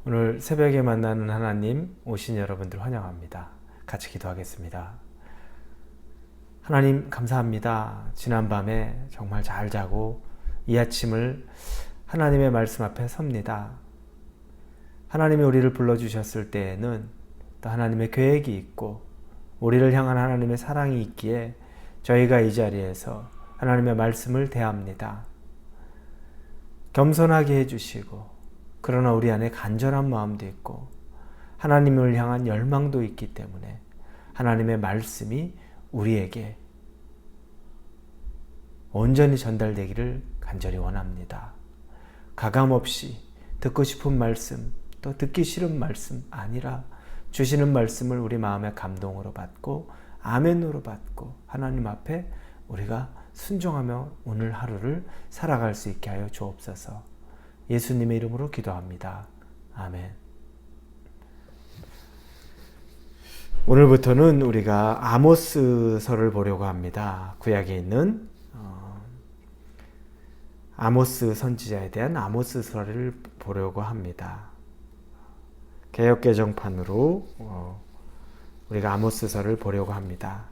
오늘 새벽에 만나는 하나님 오신 여러분들 환영합니다. 같이 기도하겠습니다. 하나님 감사합니다. 지난밤에 정말 잘 자고 이 아침을 하나님의 말씀 앞에 섭니다. 하나님이 우리를 불러주셨을 때에는 또 하나님의 계획이 있고 우리를 향한 하나님의 사랑이 있기에 저희가 이 자리에서 하나님의 말씀을 대합니다. 겸손하게 해주시고 그러나 우리 안에 간절한 마음도 있고 하나님을 향한 열망도 있기 때문에 하나님의 말씀이 우리에게 온전히 전달되기를 간절히 원합니다. 가감없이 듣고 싶은 말씀 또 듣기 싫은 말씀 아니라 주시는 말씀을 우리 마음의 감동으로 받고 아멘으로 받고 하나님 앞에 우리가 순종하며 오늘 하루를 살아갈 수 있게 하여 주옵소서. 예수님의 이름으로 기도합니다. 아멘. 오늘부터는 우리가 아모스서를 보려고 합니다. 구약에 있는 아모스 선지자에 대한 아모스서를 보려고 합니다. 개역개정판으로 우리가 아모스서를 보려고 합니다.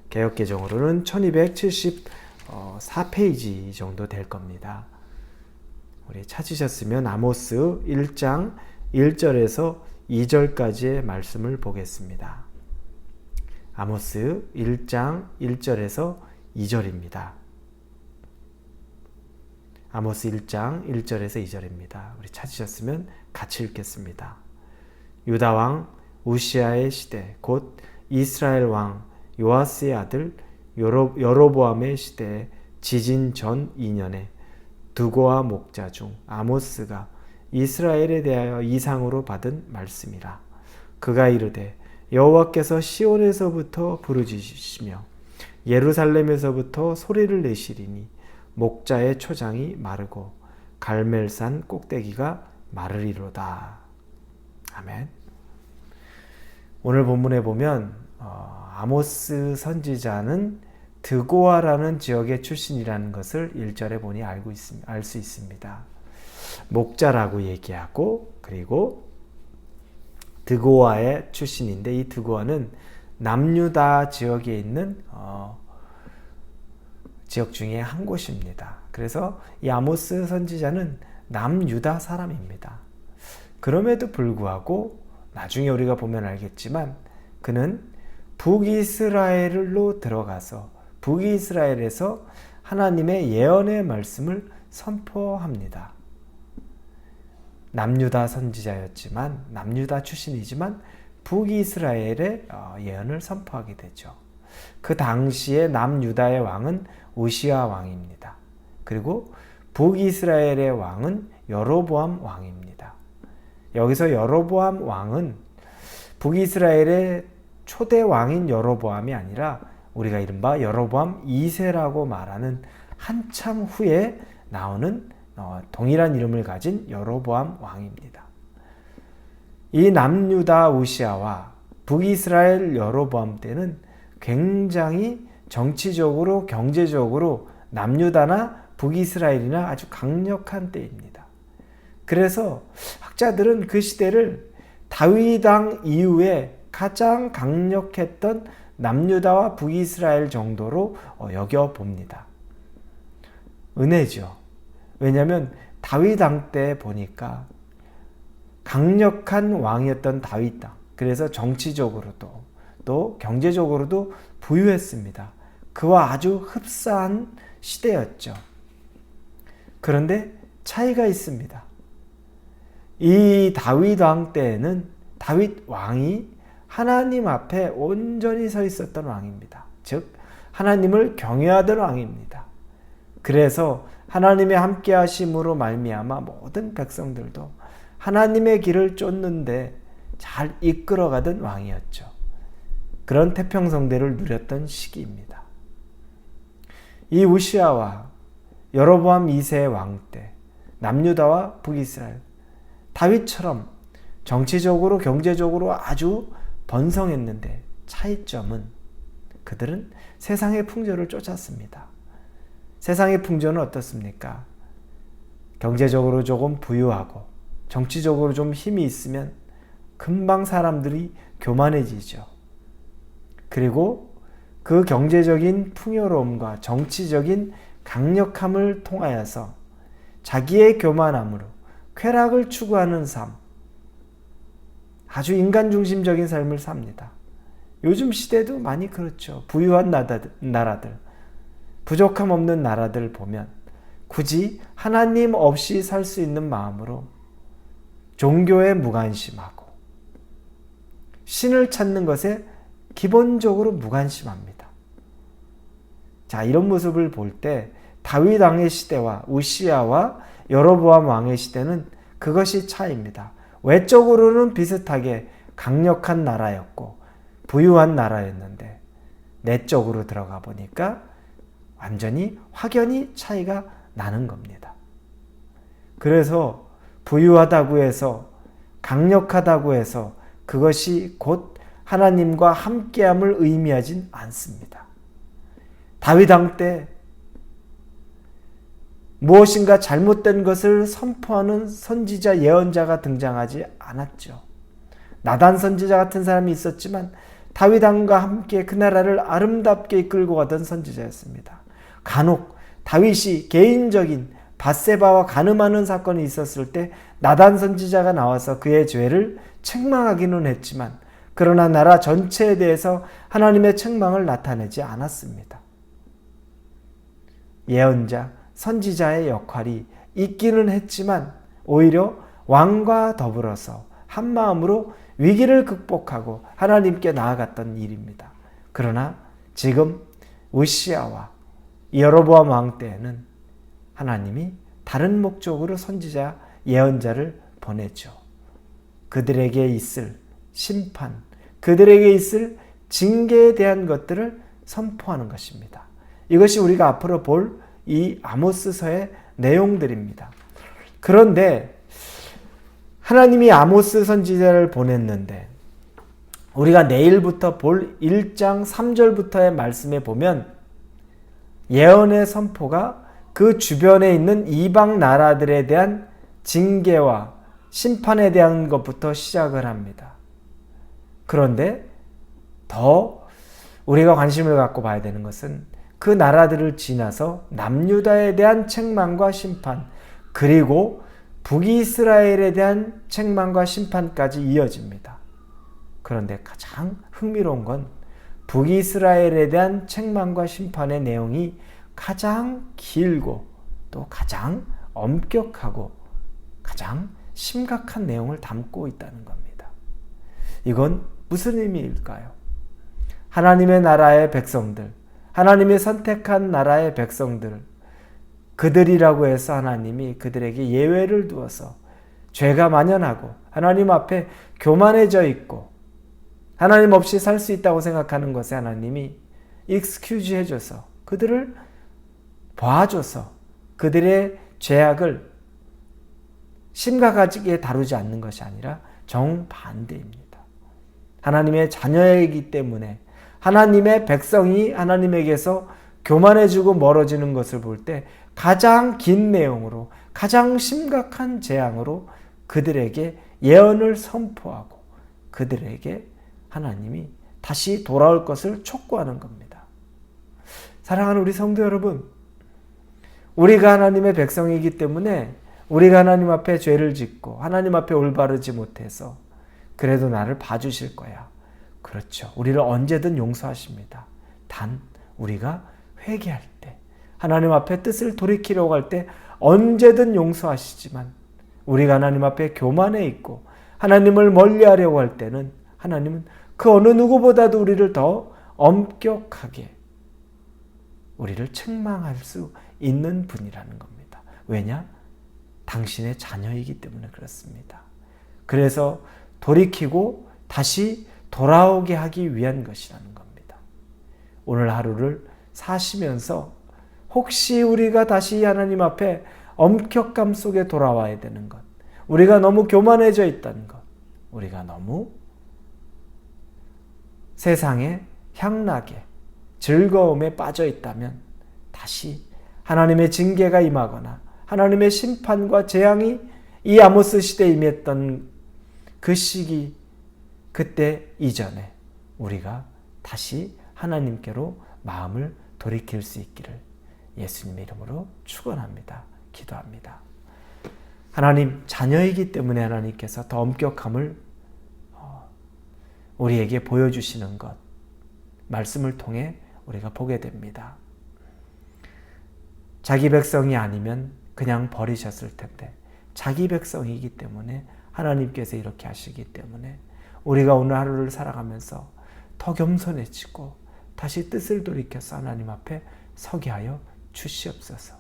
개역개정으로는 1274페이지 정도 될 겁니다. 우리 찾으셨으면 아모스 1장 1절에서 2절까지의 말씀을 보겠습니다. 아모스 1장 1절에서 2절입니다. 아모스 1장 1절에서 2절입니다. 우리 찾으셨으면 같이 읽겠습니다. 유다 왕 우시아의 시대 곧 이스라엘 왕 요아스의 아들 여로보암의 시대에 지진 전 2년에 두고와 목자 중 아모스가 이스라엘에 대하여 이상으로 받은 말씀이라. 그가 이르되 여호와께서 시온에서부터 부르짖으시며 예루살렘에서부터 소리를 내시리니 목자의 초장이 마르고 갈멜산 꼭대기가 마르리로다. 아멘. 오늘 본문에 보면 아모스 선지자는 드고아라는 지역의 출신이라는 것을 1절에 보니 알 수 있습니다. 목자라고 얘기하고 그리고 드고아의 출신인데 이 드고아는 남유다 지역에 있는 지역 중에 한 곳입니다. 그래서 이 아모스 선지자는 남유다 사람입니다. 그럼에도 불구하고 나중에 우리가 보면 알겠지만 그는 북이스라엘로 들어가서 북이스라엘에서 하나님의 예언의 말씀을 선포합니다. 남유다 선지자였지만 남유다 출신이지만 북이스라엘의 예언을 선포하게 되죠. 그 당시에 남유다의 왕은 우시아 왕입니다. 그리고 북이스라엘의 왕은 여로보암 왕입니다. 여기서 여로보암 왕은 북이스라엘의 초대 왕인 여로보암이 아니라 우리가 이른바 여로보암 2세라고 말하는 한참 후에 나오는 동일한 이름을 가진 여로보암 왕입니다. 이 남유다 우시아와 북이스라엘 여로보암 때는 굉장히 정치적으로 경제적으로 남유다나 북이스라엘이나 아주 강력한 때입니다. 그래서 학자들은 그 시대를 다윗 왕 이후에 가장 강력했던 남유다와 북이스라엘 정도로 여겨봅니다. 은혜죠. 왜냐하면 다윗 왕 때 보니까 강력한 왕이었던 다윗 왕, 그래서 정치적으로도 또 경제적으로도 부유했습니다. 그와 아주 흡사한 시대였죠. 그런데 차이가 있습니다. 이 다윗 왕 때에는 다윗 왕이 하나님 앞에 온전히 서 있었던 왕입니다. 즉 하나님을 경외하던 왕입니다. 그래서 하나님의 함께 하심으로 말미암아 모든 백성들도 하나님의 길을 쫓는데 잘 이끌어가던 왕이었죠. 그런 태평성대를 누렸던 시기입니다. 이 우시아와 여로보암 2세의 왕 때 남유다와 북이스라엘 다윗처럼 정치적으로 경제적으로 아주 번성했는데 차이점은 그들은 세상의 풍조를 쫓았습니다. 세상의 풍조는 어떻습니까? 경제적으로 조금 부유하고 정치적으로 좀 힘이 있으면 금방 사람들이 교만해지죠. 그리고 그 경제적인 풍요로움과 정치적인 강력함을 통하여서 자기의 교만함으로 쾌락을 추구하는 삶, 아주 인간 중심적인 삶을 삽니다. 요즘 시대도 많이 그렇죠. 부유한 나라들, 부족함 없는 나라들 보면 굳이 하나님 없이 살 수 있는 마음으로 종교에 무관심하고 신을 찾는 것에 기본적으로 무관심합니다. 자, 이런 모습을 볼 때 다윗 왕의 시대와 우시야와 여로보암 왕의 시대는 그것이 차이입니다. 외적으로는 비슷하게 강력한 나라였고 부유한 나라였는데 내적으로 들어가 보니까 완전히 확연히 차이가 나는 겁니다. 그래서 부유하다고 해서 강력하다고 해서 그것이 곧 하나님과 함께함을 의미하진 않습니다. 다윗 왕 때 무엇인가 잘못된 것을 선포하는 선지자 예언자가 등장하지 않았죠. 나단 선지자 같은 사람이 있었지만 다윗 왕과 함께 그 나라를 아름답게 이끌고 가던 선지자였습니다. 간혹 다윗이 개인적인 밧세바와 간음하는 사건이 있었을 때 나단 선지자가 나와서 그의 죄를 책망하기는 했지만 그러나 나라 전체에 대해서 하나님의 책망을 나타내지 않았습니다. 예언자, 선지자의 역할이 있기는 했지만 오히려 왕과 더불어서 한마음으로 위기를 극복하고 하나님께 나아갔던 일입니다. 그러나 지금 우시야와 여로보암 왕 때에는 하나님이 다른 목적으로 선지자, 예언자를 보내죠. 그들에게 있을 심판, 그들에게 있을 징계에 대한 것들을 선포하는 것입니다. 이것이 우리가 앞으로 볼 이 아모스서의 내용들입니다. 그런데 하나님이 아모스 선지자를 보냈는데 우리가 내일부터 볼 1장 3절부터의 말씀에 보면 예언의 선포가 그 주변에 있는 이방 나라들에 대한 징계와 심판에 대한 것부터 시작을 합니다. 그런데 더 우리가 관심을 갖고 봐야 되는 것은 그 나라들을 지나서 남유다에 대한 책망과 심판, 그리고 북이스라엘에 대한 책망과 심판까지 이어집니다. 그런데 가장 흥미로운 건 북이스라엘에 대한 책망과 심판의 내용이 가장 길고 또 가장 엄격하고 가장 심각한 내용을 담고 있다는 겁니다. 이건 무슨 의미일까요? 하나님의 나라의 백성들, 하나님이 선택한 나라의 백성들, 그들이라고 해서 하나님이 그들에게 예외를 두어서 죄가 만연하고 하나님 앞에 교만해져 있고 하나님 없이 살 수 있다고 생각하는 것에 하나님이 익스큐즈 해줘서 그들을 봐줘서 그들의 죄악을 심각하게 다루지 않는 것이 아니라 정반대입니다. 하나님의 자녀이기 때문에 하나님의 백성이 하나님에게서 교만해지고 멀어지는 것을 볼 때 가장 긴 내용으로 가장 심각한 재앙으로 그들에게 예언을 선포하고 그들에게 하나님이 다시 돌아올 것을 촉구하는 겁니다. 사랑하는 우리 성도 여러분, 우리가 하나님의 백성이기 때문에 우리가 하나님 앞에 죄를 짓고 하나님 앞에 올바르지 못해서 그래도 나를 봐주실 거야. 그렇죠. 우리를 언제든 용서하십니다. 단 우리가 회개할 때, 하나님 앞에 뜻을 돌이키려고 할 때 언제든 용서하시지만 우리가 하나님 앞에 교만해 있고 하나님을 멀리하려고 할 때는 하나님은 그 어느 누구보다도 우리를 더 엄격하게 우리를 책망할 수 있는 분이라는 겁니다. 왜냐? 당신의 자녀이기 때문에 그렇습니다. 그래서 돌이키고 다시 돌아오게 하기 위한 것이라는 겁니다. 오늘 하루를 사시면서 혹시 우리가 다시 하나님 앞에 엄격감 속에 돌아와야 되는 것, 우리가 너무 교만해져 있다는 것, 우리가 너무 세상의 향락에 즐거움에 빠져 있다면 다시 하나님의 징계가 임하거나 하나님의 심판과 재앙이 이 아모스 시대에 임했던 그 시기, 그때 이전에 우리가 다시 하나님께로 마음을 돌이킬 수 있기를 예수님의 이름으로 축원합니다. 기도합니다. 하나님, 자녀이기 때문에 하나님께서 더 엄격함을 우리에게 보여주시는 것, 말씀을 통해 우리가 보게 됩니다. 자기 백성이 아니면 그냥 버리셨을 텐데 자기 백성이기 때문에 하나님께서 이렇게 하시기 때문에 우리가 오늘 하루를 살아가면서 더 겸손해지고 다시 뜻을 돌이켜서 하나님 앞에 서게 하여 주시옵소서.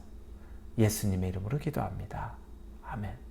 예수님의 이름으로 기도합니다. 아멘.